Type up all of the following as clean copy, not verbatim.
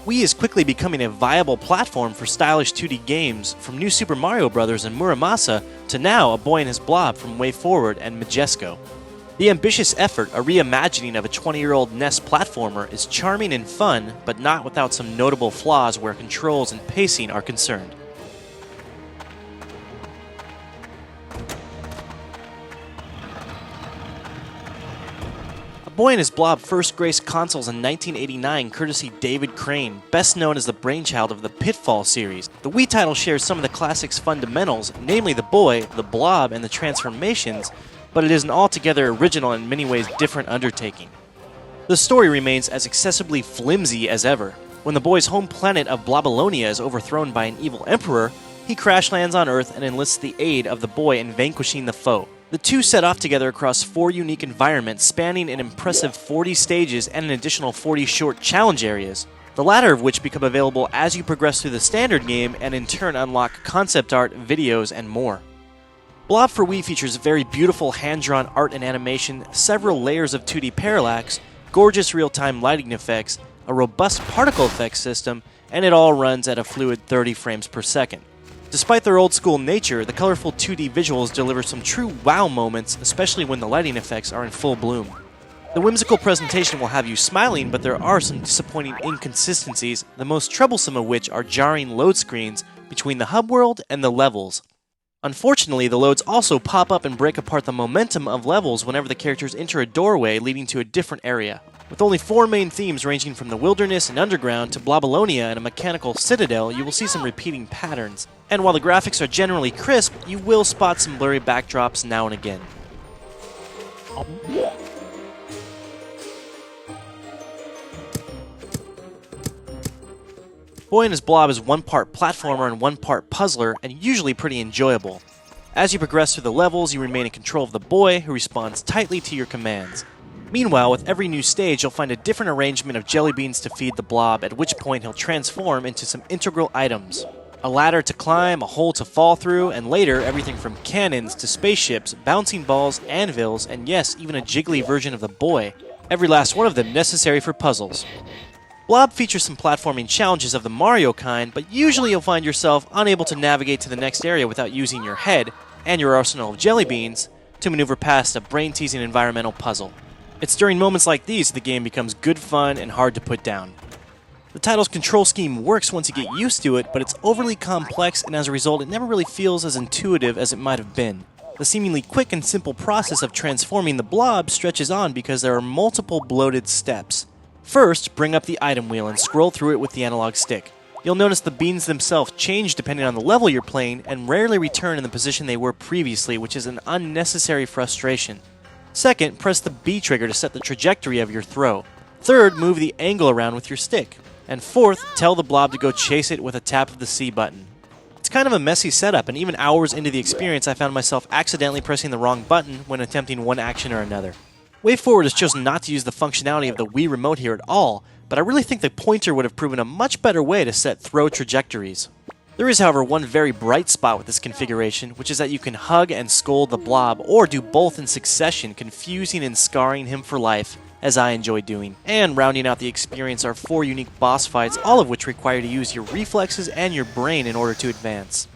Wii is quickly becoming a viable platform for stylish 2D games, from New Super Mario Bros. And Muramasa to now A Boy and His Blob from WayForward and Majesco. The ambitious effort, a reimagining of a 20-year-old NES platformer, is charming and fun, but not without some notable flaws where controls and pacing are concerned. A Boy and His Blob first graced consoles in 1989 courtesy David Crane, best known as the brainchild of the Pitfall series. The Wii title shares some of the classic's fundamentals, namely the boy, the blob, and the transformations, but it is an altogether original and in many ways different undertaking. The story remains as accessibly flimsy as ever. When the boy's home planet of Blobolonia is overthrown by an evil emperor, he crash lands on Earth and enlists the aid of the boy in vanquishing the foe. The two set off together across 4 unique environments spanning an impressive 40 stages and an additional 40 short challenge areas, the latter of which become available as you progress through the standard game and in turn unlock concept art, videos, and more. Blob for Wii features very beautiful hand-drawn art and animation, several layers of 2D parallax, gorgeous real-time lighting effects, a robust particle effects system, and it all runs at a fluid 30 frames per second. Despite their old-school nature, the colorful 2D visuals deliver some true wow moments, especially when the lighting effects are in full bloom. The whimsical presentation will have you smiling, but there are some disappointing inconsistencies, the most troublesome of which are jarring load screens between the hub world and the levels. Unfortunately, the loads also pop up and break apart the momentum of levels whenever the characters enter a doorway leading to a different area. With only 4 main themes ranging from the wilderness and underground to Blobolonia and a mechanical citadel, you will see some repeating patterns. And while the graphics are generally crisp, you will spot some blurry backdrops now and again. Boy and His Blob is 1 part platformer and 1 part puzzler, and usually pretty enjoyable. As you progress through the levels, you remain in control of the boy, who responds tightly to your commands. Meanwhile, with every new stage, you'll find a different arrangement of jelly beans to feed the blob, at which point he'll transform into some integral items. A ladder to climb, a hole to fall through, and later, everything from cannons to spaceships, bouncing balls, anvils, and yes, even a jiggly version of the boy. Every last one of them necessary for puzzles. Blob features some platforming challenges of the Mario kind, but usually you'll find yourself unable to navigate to the next area without using your head, and your arsenal of jelly beans, to maneuver past a brain-teasing environmental puzzle. It's during moments like these that the game becomes good fun and hard to put down. The title's control scheme works once you get used to it, but it's overly complex, and as a result it never really feels as intuitive as it might have been. The seemingly quick and simple process of transforming the blob stretches on because there are multiple bloated steps. First, bring up the item wheel and scroll through it with the analog stick. You'll notice the beans themselves change depending on the level you're playing and rarely return in the position they were previously, which is an unnecessary frustration. Second, press the B trigger to set the trajectory of your throw. Third, move the angle around with your stick. And fourth, tell the blob to go chase it with a tap of the C button. It's kind of a messy setup, and even hours into the experience I found myself accidentally pressing the wrong button when attempting one action or another. WayForward has chosen not to use the functionality of the Wii Remote here at all, but I really think the pointer would have proven a much better way to set throw trajectories. There is, however, one very bright spot with this configuration, which is that you can hug and scold the blob, or do both in succession, confusing and scarring him for life, as I enjoy doing. And rounding out the experience are 4 unique boss fights, all of which require you to use your reflexes and your brain in order to advance.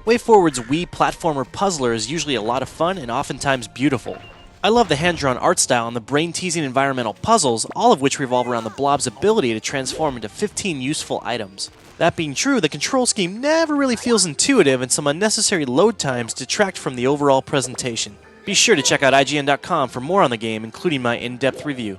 WayForward's Wii platformer puzzler is usually a lot of fun and oftentimes beautiful. I love the hand-drawn art style and the brain-teasing environmental puzzles, all of which revolve around the blob's ability to transform into 15 useful items. That being true, the control scheme never really feels intuitive, and some unnecessary load times detract from the overall presentation. Be sure to check out IGN.com for more on the game, including my in-depth review.